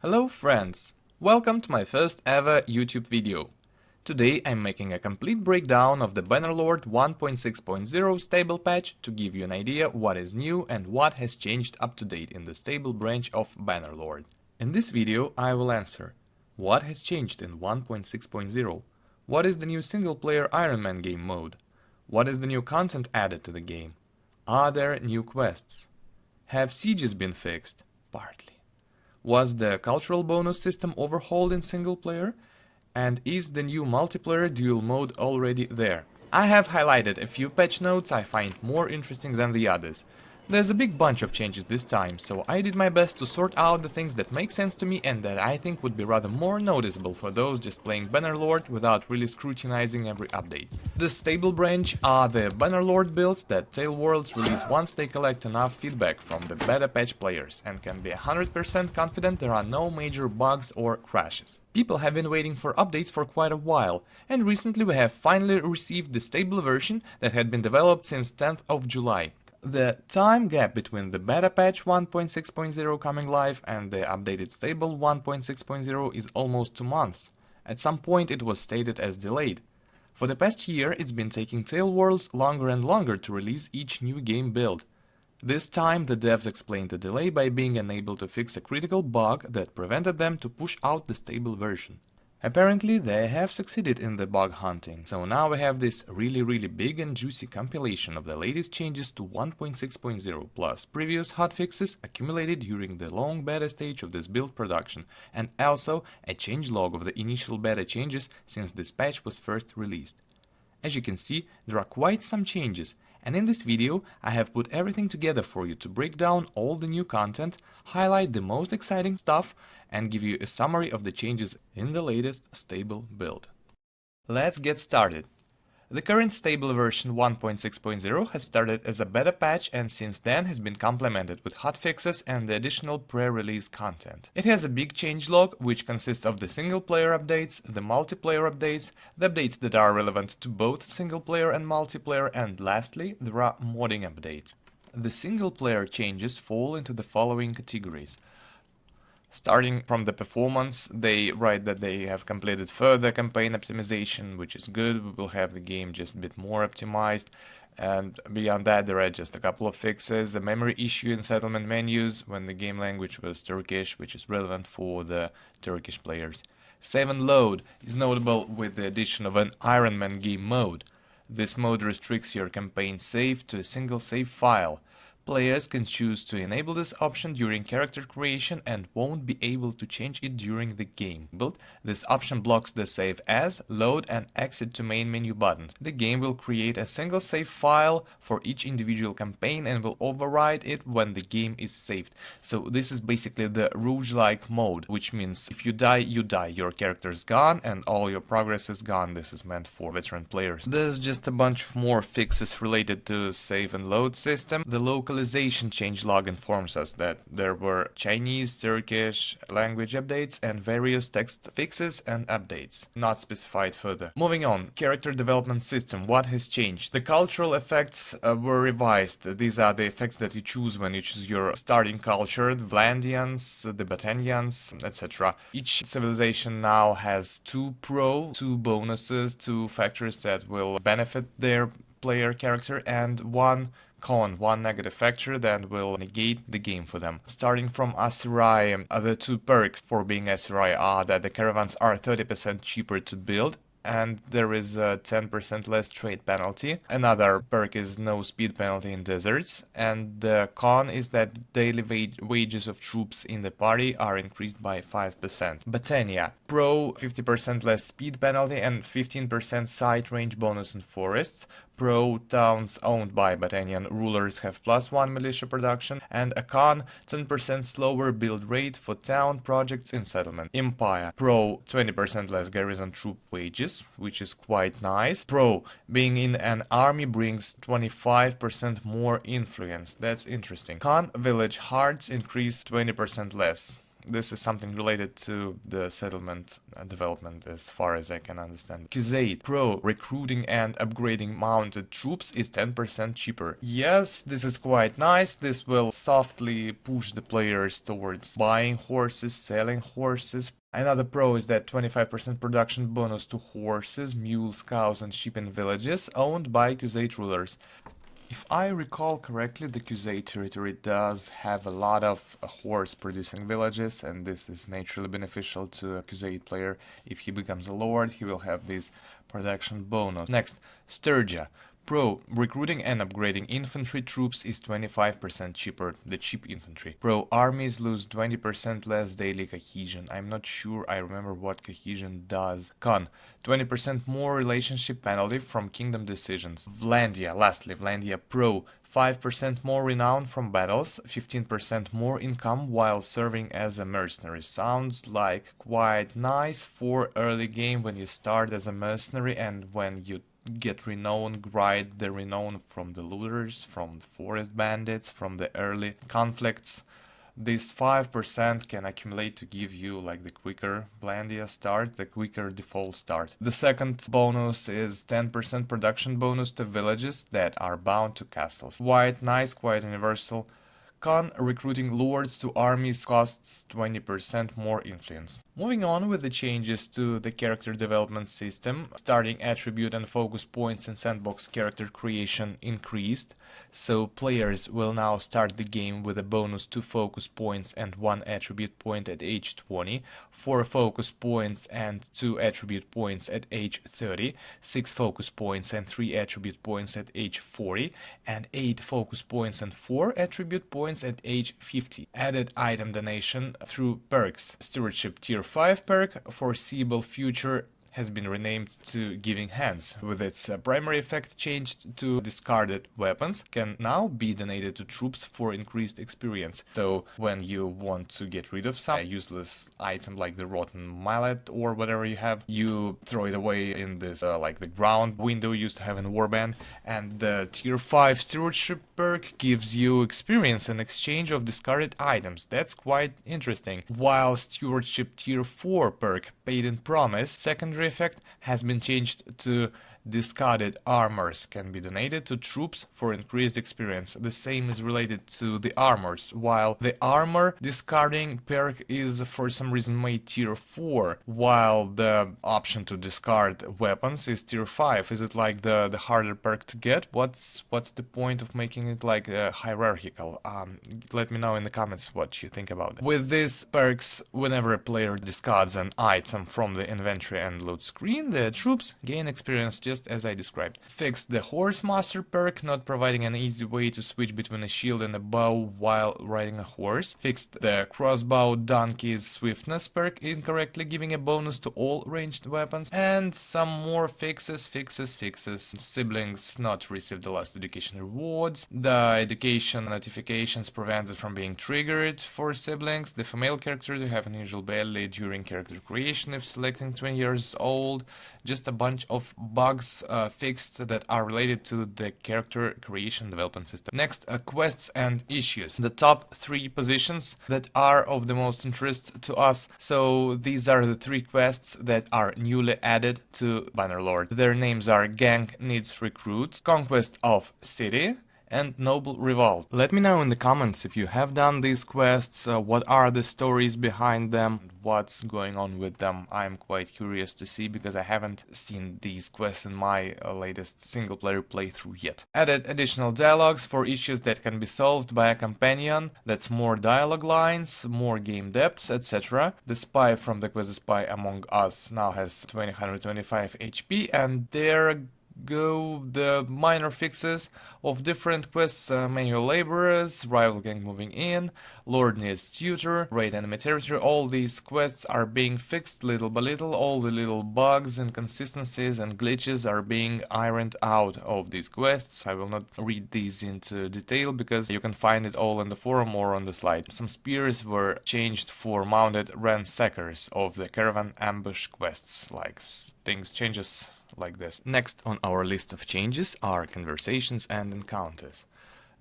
Hello friends! Welcome to my first ever YouTube video. Today I'm making a complete breakdown of the Bannerlord 1.6.0 stable patch to give you an idea what is new and what has changed up to date in the stable branch of Bannerlord. In this video I will answer: what has changed in 1.6.0? What is the new Singleplayer Ironman game mode? What is the new content added to the game? Are there new quests? Have sieges been fixed? Partly. Was the cultural bonus system overhauled in single player? And is the new Multiplayer Duel mode already there? I have highlighted a few patch notes I find more interesting than the others. There's a big bunch of changes this time, so I did my best to sort out the things that make sense to me and that I think would be rather more noticeable for those just playing Bannerlord without really scrutinizing every update. The stable branch are the Bannerlord builds that Tail Worlds release once they collect enough feedback from the beta patch players and can be 100% confident there are no major bugs or crashes. People have been waiting for updates for quite a while, and recently we have finally received the stable version that had been developed since 10th of July. The time gap between the beta patch 1.6.0 coming live and the updated stable 1.6.0 is almost 2 months. At some point it was stated as delayed. For the past year it's been taking Tail Worlds longer and longer to release each new game build. This time the devs explained the delay by being unable to fix a critical bug that prevented them to push out the stable version. Apparently they have succeeded in the bug hunting, so now we have this really big and juicy compilation of the latest changes to 1.6.0 plus previous hotfixes accumulated during the long beta stage of this build production, and also a changelog of the initial beta changes since this patch was first released. As you can see, there are quite some changes, and in this video I have put everything together for you to break down all the new content, highlight the most exciting stuff, and give you a summary of the changes in the latest stable build. Let's get started. The current stable version 1.6.0 has started as a beta patch and since then has been complemented with hotfixes and the additional pre-release content. It has a big changelog which consists of the single player updates, the multiplayer updates, the updates that are relevant to both single player and multiplayer, and lastly there are modding updates. The single player changes fall into the following categories. Starting from the performance, they write that they have completed further campaign optimization, which is good. We will have the game just a bit more optimized, and beyond that there are just a couple of fixes. A memory issue in settlement menus when the game language was Turkish, which is relevant for the Turkish players. Save and load is notable with the addition of an Ironman game mode. This mode restricts your campaign save to a single save file. Players can choose to enable this option during character creation and won't be able to change it during the game build. This option blocks the save as, load and exit to main menu buttons. The game will create a single save file for each individual campaign and will override it when the game is saved. So this is basically the Rouge-like mode, which means if you die, you die. Your character is gone and all your progress is gone. This is meant for veteran players. There's just a bunch of more fixes related to save and load system. The localization changelog informs us that there were Chinese, Turkish language updates and various text fixes and updates, not specified further. Moving on, character development system, what has changed? The cultural effects were revised. These are the effects that you choose when you choose your starting culture, the Vlandians, the Batanians, etc. Each civilization now has 2 bonuses, 2 factors that will benefit their player character, and 1 negative factor that will negate the game for them. Starting from Asserai, the 2 perks for being Asserai are that the caravans are 30% cheaper to build and there is a 10% less trade penalty. Another perk is no speed penalty in deserts, and the con is that daily wages of troops in the party are increased by 5%. Batania, pro 50% less speed penalty and 15% sight range bonus in forests. Pro towns owned by Batanian rulers have +1 militia production, and a con 10% slower build rate for town projects in settlement. Empire, pro 20% less garrison troop wages, which is quite nice. Pro, being in an army brings 25% more influence, that's interesting. Con, village hearts increase 20% less. This is something related to the settlement development as far as I can understand. Crusade Pro recruiting and upgrading mounted troops is 10% cheaper. Yes, this is quite nice. This will softly push the players towards buying horses, selling horses. Another pro is that 25% production bonus to horses, mules, cows and sheep in villages owned by Crusade rulers. If I recall correctly, the Crusade territory does have a lot of horse-producing villages, and this is naturally beneficial to a Crusade player. If he becomes a lord, he will have this production bonus. Next, Sturgia. Pro, recruiting and upgrading infantry troops is 25% cheaper, the cheap infantry. Pro, armies lose 20% less daily cohesion. I'm not sure I remember what cohesion does. Con, 20% more relationship penalty from kingdom decisions. Vlandia, lastly, Vlandia Pro, 5% more renown from battles, 15% more income while serving as a mercenary. Sounds like quite nice for early game when you start as a mercenary and when you get renown, grind the renown from the looters, from the forest bandits, from the early conflicts. This 5% can accumulate to give you like the quicker Vlandia start, the quicker default start. The second bonus is 10% production bonus to villages that are bound to castles. Quite nice, quite universal. Con, recruiting lords to armies costs 20% more influence. Moving on with the changes to the character development system, starting attribute and focus points in sandbox character creation increased, so players will now start the game with a bonus 2 focus points and 1 attribute point at age 20, 4 focus points and 2 attribute points at age 30, 6 focus points and 3 attribute points at age 40, and 8 focus points and 4 attribute points at age 50. Added item donation through perks. Stewardship tier 5 perk, foreseeable future, has been renamed to Giving Hands, with its primary effect changed to discarded weapons, can now be donated to troops for increased experience. So when you want to get rid of some useless item like the rotten mallet or whatever you have, you throw it away in this like the ground window you used to have in Warband, and the tier 5 stewardship perk gives you experience in exchange of discarded items. That's quite interesting. While stewardship tier 4 perk, Paid in Promise, secondary effect has been changed to discarded armors, can be donated to troops for increased experience. The same is related to the armors, while the armor discarding perk is for some reason made tier 4, while the option to discard weapons is tier 5. Is it like the harder perk to get? What's the point of making it like hierarchical? Let me know in the comments what you think about it. With these perks, whenever a player discards an item from the inventory and loot screen, the troops gain experience just as I described. Fixed the Horse Master perk, not providing an easy way to switch between a shield and a bow while riding a horse. Fixed the Crossbow Donkey's Swiftness perk, incorrectly giving a bonus to all ranged weapons. And some more fixes. Siblings not received the last education rewards. The education notifications prevented from being triggered for siblings. The female character to have an unusual belly during character creation if selecting 20 years old. Just a bunch of bugs fixed that are related to the character creation development system. Next, quests and issues. The top 3 positions that are of the most interest to us. So these are the 3 quests that are newly added to Bannerlord. Their names are Gang Needs Recruits, Conquest of City, and Noble Revolt. Let me know in the comments if you have done these quests, what are the stories behind them, what's going on with them. I'm quite curious to see because I haven't seen these quests in my latest single-player playthrough yet. Added additional dialogues for issues that can be solved by a companion. That's more dialogue lines, more game depths, etc. The spy from the quest The Spy Among Us now has 225 HP, and there go the minor fixes of different quests. Manual laborers, rival gang moving in, lord needs tutor, raid enemy territory. All these quests are being fixed little by little. All the little bugs, inconsistencies and glitches are being ironed out of these quests. I will not read these into detail because you can find it all in the forum or on the slide. Some spears were changed for mounted ransackers of the caravan ambush quests, like changes like this. Next on our list of changes are conversations and encounters.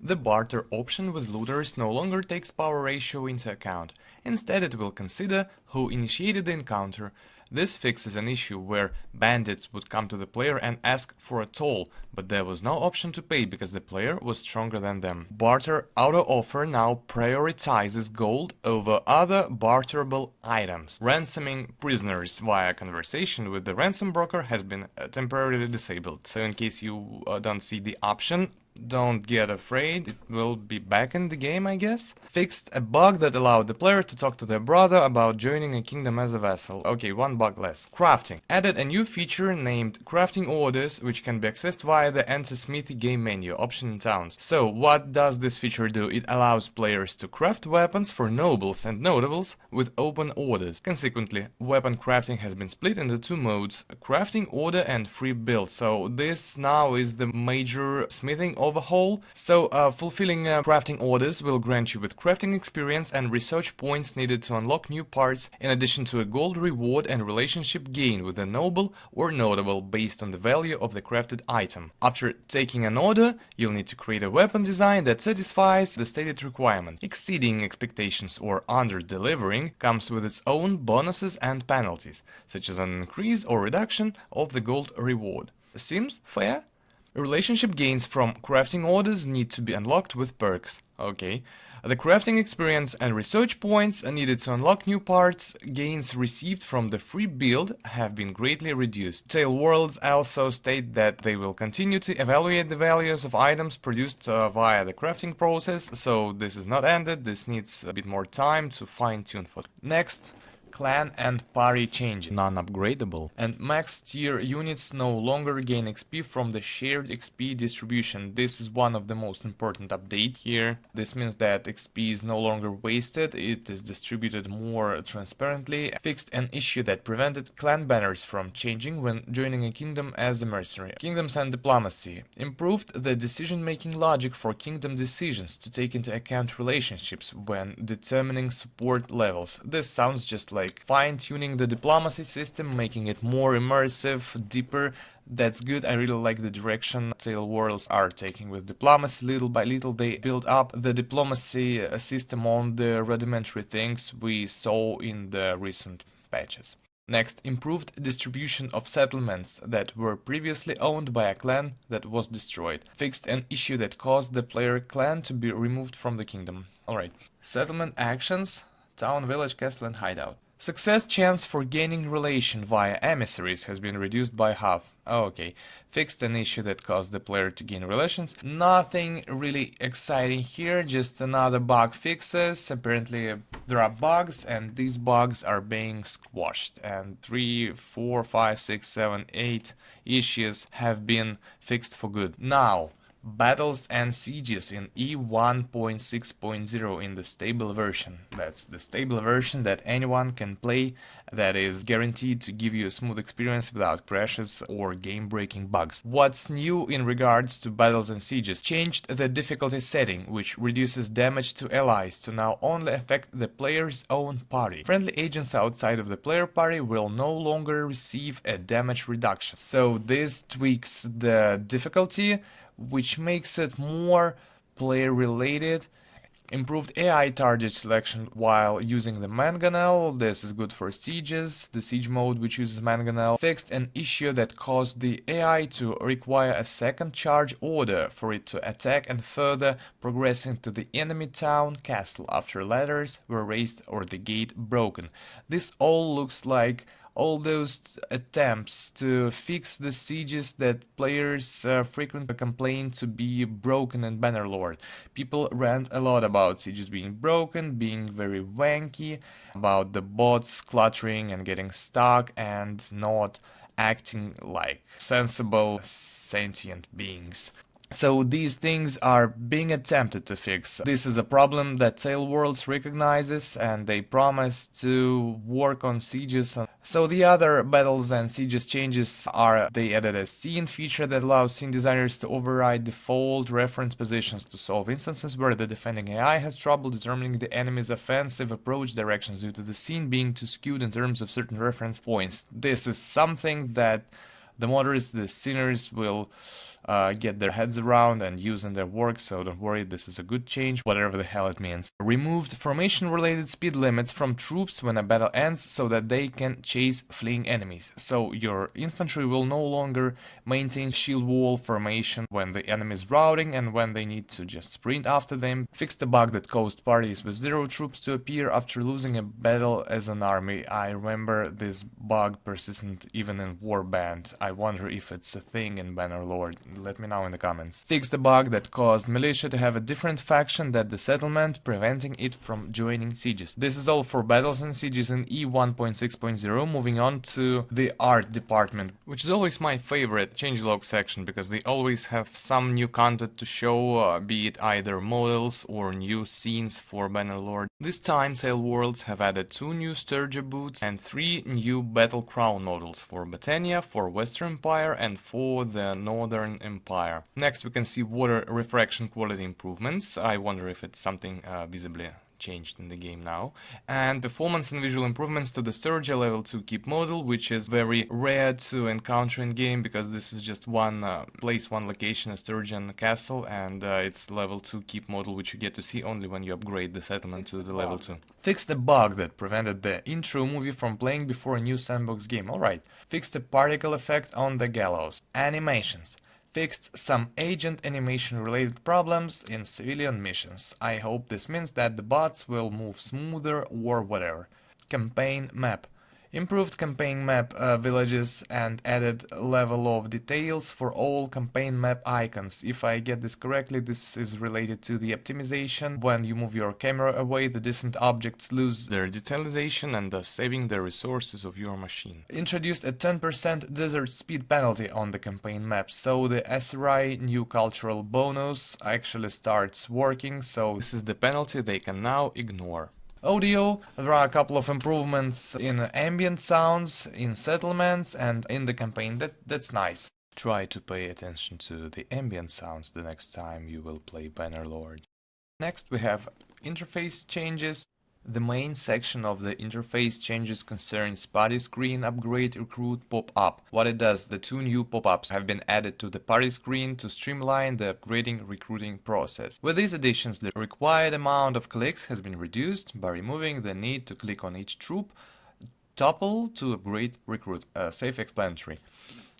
The barter option with looters no longer takes power ratio into account. Instead, it will consider who initiated the encounter. This fixes an issue where bandits would come to the player and ask for a toll, but there was no option to pay because the player was stronger than them. Barter auto offer now prioritizes gold over other barterable items. Ransoming prisoners via conversation with the ransom broker has been temporarily disabled, so in case you don't see the option, don't get afraid, it will be back in the game, I guess. Fixed a bug that allowed the player to talk to their brother about joining a kingdom as a vassal. Okay, one bug less. Crafting. Added a new feature named Crafting Orders, which can be accessed via the Enter Smithy game menu option in towns. So, what does this feature do? It allows players to craft weapons for nobles and notables with open orders. Consequently, weapon crafting has been split into two modes, crafting order and free build. So, this now is the major smithing overhaul. So fulfilling crafting orders will grant you with crafting experience and research points needed to unlock new parts, in addition to a gold reward and relationship gain with a noble or notable based on the value of the crafted item. After taking an order, you'll need to create a weapon design that satisfies the stated requirement. Exceeding expectations or under-delivering comes with its own bonuses and penalties, such as an increase or reduction of the gold reward. Seems fair? Relationship gains from crafting orders need to be unlocked with perks. Okay. The crafting experience and research points needed to unlock new parts, gains received from the free build have been greatly reduced. Tale Worlds also state that they will continue to evaluate the values of items produced via the crafting process, so this is not ended, this needs a bit more time to fine-tune for. Next. Clan and party change, non-upgradable, and max tier units no longer gain XP from the shared XP distribution. This is one of the most important updates here. This means that XP is no longer wasted, it is distributed more transparently. Fixed an issue that prevented clan banners from changing when joining a kingdom as a mercenary. Kingdoms and diplomacy. Improved the decision-making logic for kingdom decisions to take into account relationships when determining support levels. This sounds just like fine-tuning the diplomacy system, making it more immersive, deeper. That's good. I really like the direction Tale Worlds are taking with diplomacy. Little by little they build up the diplomacy system on the rudimentary things we saw in the recent patches. Next, improved distribution of settlements that were previously owned by a clan that was destroyed. Fixed an issue that caused the player clan to be removed from the kingdom. Alright. Settlement actions, town, village, castle and hideout. Success chance for gaining relation via emissaries has been reduced by half. Okay, fixed an issue that caused the player to gain relations. Nothing really exciting here, just another bug fixes. Apparently there are bugs and these bugs are being squashed. And 3, 4, 5, 6, 7, 8 issues have been fixed for good. Now, battles and sieges in E1.6.0 in the stable version. That's the stable version that anyone can play, that is guaranteed to give you a smooth experience without crashes or game-breaking bugs. What's new in regards to battles and sieges? Changed the difficulty setting, which reduces damage to allies to now only affect the player's own party. Friendly agents outside of the player party will no longer receive a damage reduction. So this tweaks the difficulty, which makes it more player-related. Improved AI target selection while using the mangonel. This is good for sieges. The siege mode which uses mangonel. Fixed an issue that caused the AI to require a second charge order for it to attack and further progressing to the enemy town castle after ladders were raised or the gate broken. This all looks like all those attempts to fix the sieges that players frequently complain to be broken in Bannerlord. People rant a lot about sieges being broken, being very wanky, about the bots cluttering and getting stuck and not acting like sensible, sentient beings. So these things are being attempted to fix. This is a problem that Tale Worlds recognizes and they promise to work on sieges. So the other battles and sieges changes are they added a scene feature that allows scene designers to override default reference positions to solve instances where the defending AI has trouble determining the enemy's offensive approach directions due to the scene being too skewed in terms of certain reference points. This is something that the modders, the sceners will get their heads around and use in their work, so don't worry, this is a good change, whatever the hell it means. Removed formation-related speed limits from troops when a battle ends so that they can chase fleeing enemies. So your infantry will no longer maintain shield wall formation when the enemy is routing and when they need to just sprint after them. Fixed the bug that caused parties with 0 troops to appear after losing a battle as an army. I remember this bug persistent even in Warband. I wonder if it's a thing in Bannerlord. Let me know in the comments. Fix the bug that caused militia to have a different faction than the settlement, preventing it from joining sieges. This is all for battles and sieges in E1.6.0. Moving on to the art department, which is always my favorite changelog section because they always have some new content to show, be it either models or new scenes for Bannerlord. This time Sail Worlds have added 2 new Sturgia boots and 3 new Battle Crown models for Britannia, for Western Empire and for the Northern Empire. Next we can see water refraction quality improvements. I wonder if it's something visibly changed in the game now. And performance and visual improvements to the Sturgia level 2 keep model, which is very rare to encounter in game because this is just one place, one location, a Sturgian castle, and it's level 2 keep model, which you get to see only when you upgrade the settlement to the level 2. Fix the bug that prevented the intro movie from playing before a new sandbox game. Alright. Fix the particle effect on the gallows. Animations. Fixed some agent animation related problems in civilian missions. I hope this means that the bots will move smoother or whatever. Campaign map. Improved campaign map villages and added level of details for all campaign map icons. If I get this correctly, this is related to the optimization. When you move your camera away, the distant objects lose their detailing and thus saving the resources of your machine. Introduced a 10% desert speed penalty on the campaign map, so the SRI new cultural bonus actually starts working, so this is the penalty they can now ignore. Audio, there are a couple of improvements in ambient sounds, in settlements and in the campaign. That's nice. Try to pay attention to the ambient sounds the next time you will play Bannerlord. Next we have interface changes. The main section of the interface changes concerns party screen upgrade recruit pop-up. What it does, the 2 new pop-ups have been added to the party screen to streamline the upgrading recruiting process. With these additions, the required amount of clicks has been reduced by removing the need to click on each troop topple to upgrade recruit. Self-explanatory.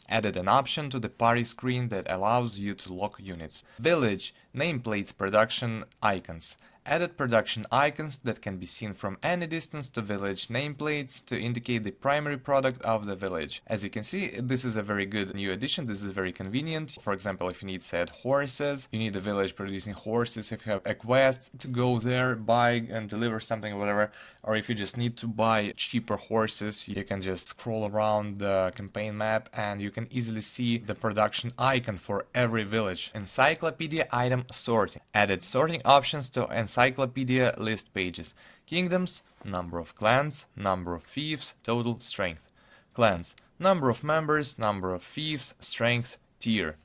Added an option to the party screen that allows you to lock units. Village nameplates production icons. Added production icons that can be seen from any distance to village nameplates to indicate the primary product of the village. As you can see, this is a very good new addition. This is very convenient. For example, if you need said horses, you need a village producing horses, if you have a quest to go there, buy and deliver something or whatever, or if you just need to buy cheaper horses, you can just scroll around the campaign map and you can easily see the production icon for every village. Encyclopedia item sorting. Added sorting options to Encyclopedia list pages. Kingdoms, number of clans, number of fiefs, total strength. Clans, number of members, number of fiefs, strength, tier.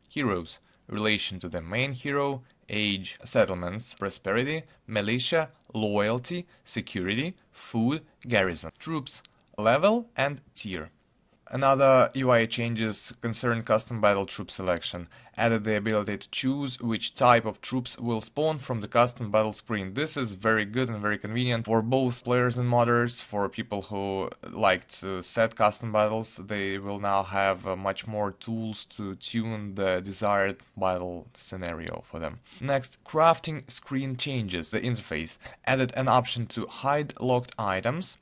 Heroes, relation to the main hero, age, settlements, prosperity, militia, loyalty, security, food, garrison. Troops, level and tier. Another UI changes concern custom battle troop selection. Added the ability to choose which type of troops will spawn from the custom battle screen. This is very good and very convenient for both players and modders. For people who like to set custom battles, they will now have much more tools to tune the desired battle scenario for them. Next, crafting screen changes the interface. Added an option to hide locked items.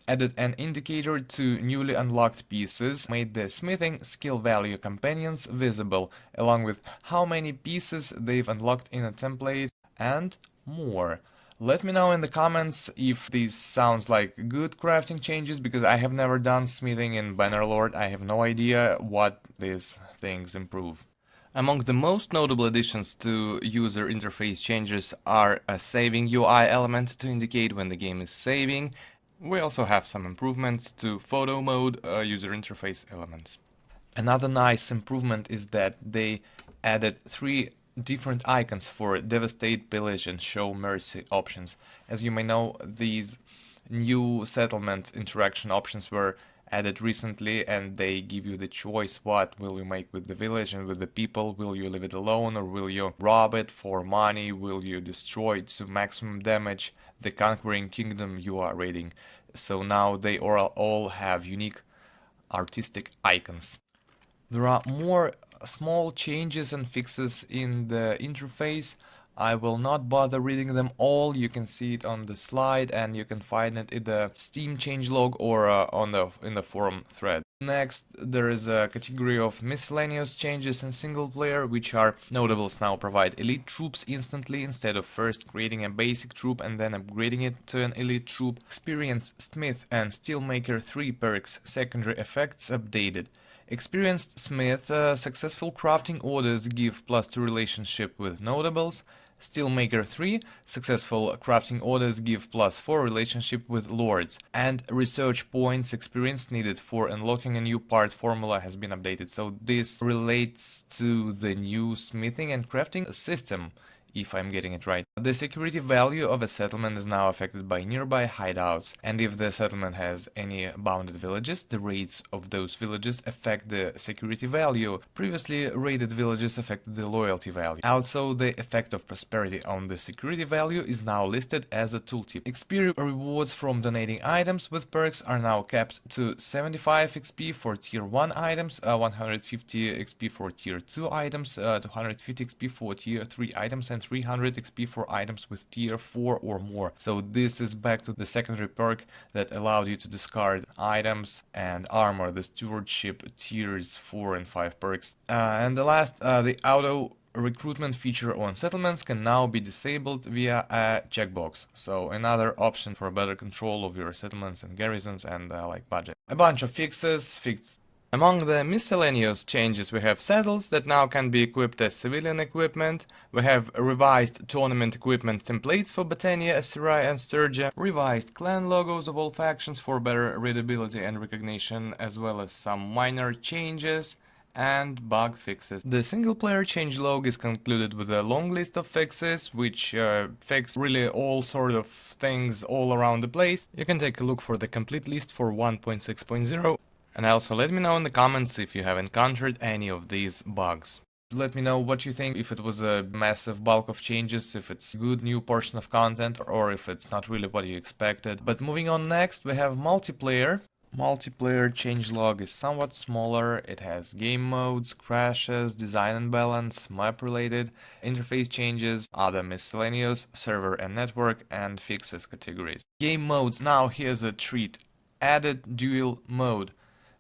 Added an indicator to newly unlocked pieces, made the smithing skill value companions visible, along with how many pieces they've unlocked in a template, and more. Let me know in the comments if these sounds like good crafting changes, because I have never done smithing in Bannerlord. I have no idea what these things improve. Among the most notable additions to user interface changes are a saving UI element to indicate when the game is saving. We also have some improvements to photo mode user interface elements. Another nice improvement is that they added 3 different icons for devastate, pillage and show mercy options. As you may know, these new settlement interaction options were added recently, and they give you the choice what will you make with the village and with the people. Will you leave it alone, or will you rob it for money? Will you destroy it to maximum damage the conquering kingdom you are raiding? So now they all have unique artistic icons. There are more small changes and fixes in the interface. I will not bother reading them all. You can see it on the slide, and you can find it in the Steam changelog or in the forum thread. Next, there is a category of miscellaneous changes in single player, which are notables now provide elite troops instantly instead of first creating a basic troop and then upgrading it to an elite troop. Experienced Smith and Steelmaker 3 perks secondary effects updated. Experienced Smith, successful crafting orders give +2 relationship with notables. Steelmaker 3, successful crafting orders give +4 relationship with lords. And research points experience needed for unlocking a new part formula has been updated. So this relates to the new smithing and crafting system, if I'm getting it right. The security value of a settlement is now affected by nearby hideouts, and if the settlement has any bounded villages, the raids of those villages affect the security value. Previously, raided villages affected the loyalty value. Also, the effect of prosperity on the security value is now listed as a tooltip. XP rewards from donating items with perks are now capped to 75 XP for tier 1 items, 150 XP for tier 2 items, 250 XP for tier 3 items, and 300 XP for items with tier 4 or more. So this is back to the secondary perk that allowed you to discard items and armor, the stewardship tiers 4 and 5 perks. And the last, the auto recruitment feature on settlements can now be disabled via a checkbox. So another option for better control of your settlements and garrisons and like budget. A bunch of fixes, Among the miscellaneous changes we have saddles that now can be equipped as civilian equipment, we have revised tournament equipment templates for Botania, Asserai and Sturgia, revised clan logos of all factions for better readability and recognition, as well as some minor changes and bug fixes. The single-player changelog is concluded with a long list of fixes, which fix really all sort of things all around the place. You can take a look for the complete list for 1.6.0. And also let me know in the comments if you have encountered any of these bugs. Let me know what you think, if it was a massive bulk of changes, if it's a good new portion of content, or if it's not really what you expected. But moving on next, we have multiplayer. Multiplayer changelog is somewhat smaller. It has game modes, crashes, design and balance, map related, interface changes, other miscellaneous, server and network, and fixes categories. Game modes, now here's a treat. Added duel mode.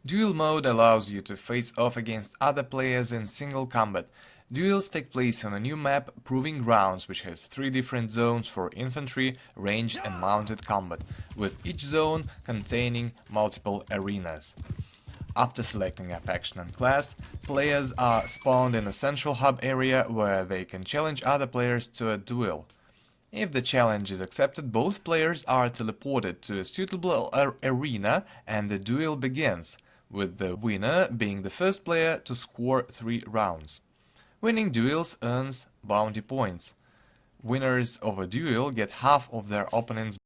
Duel mode allows you to face off against other players in single combat. Duels take place on a new map, Proving Grounds, which has 3 different zones for infantry, ranged and mounted combat, with each zone containing multiple arenas. After selecting a faction and class, players are spawned in a central hub area where they can challenge other players to a duel. If the challenge is accepted, both players are teleported to a suitable arena and the duel begins, with the winner being the first player to score 3 rounds. Winning duels earns bounty points. Winners of a duel get half of their opponent's